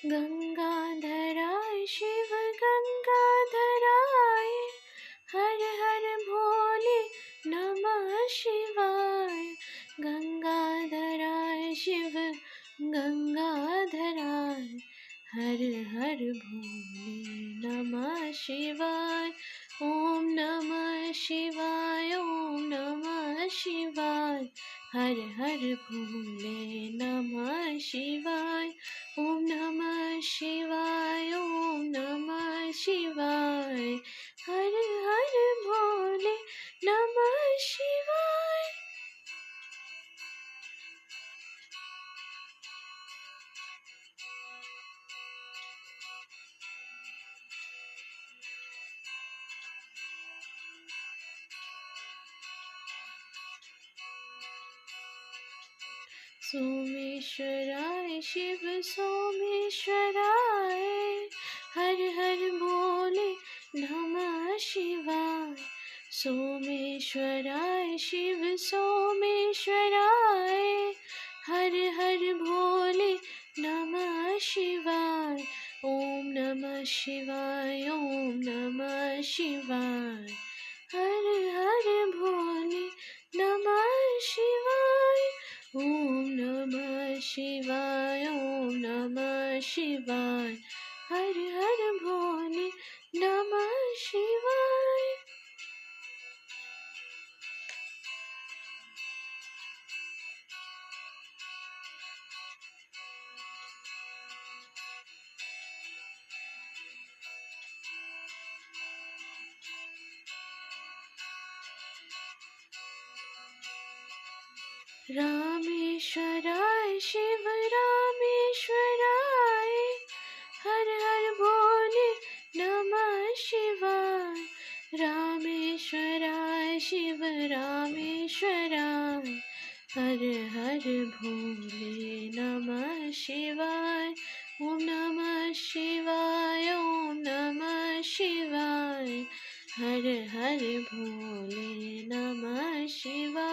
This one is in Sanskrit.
गंगाधराय शिव गंगाधराय, हर हर भोले नमः शिवाय। गंगाधराय शिव गंगाधराय, हर हर भोले नमः शिवाय। ओम नमः शिवाय, ओम नमः शिवाय, हर हर भोले नमः शिवाय। ओम नमः शिवाय, ओम नमः शिवाय, हर हर भोले नमः शिवाय। सोमेश्वराय शिव सोमेश्वराय, हर हर भोले नमः शिवाय। सोमेश्वराय शिव सोमेश्वराय, हर हर भोले नमः शिवाय। ओम नमः शिवाय, ओम नमः शिवाय, हर हर भोले नमः शिवाय। ओम नमः शिवाय, ओम नमः शिवाय, हर हर भोले नमः शिवाय। रामेश्वराय शिव रामेश्वराय, हर हर भोले नमः शिवाय। रामेश्वराय शिव रामेश्वराय, हर हर भोले नमः शिवाय। ओम नमः शिवाय, ओम नमः शिवाय, हर हर भोले नमः शिवाय।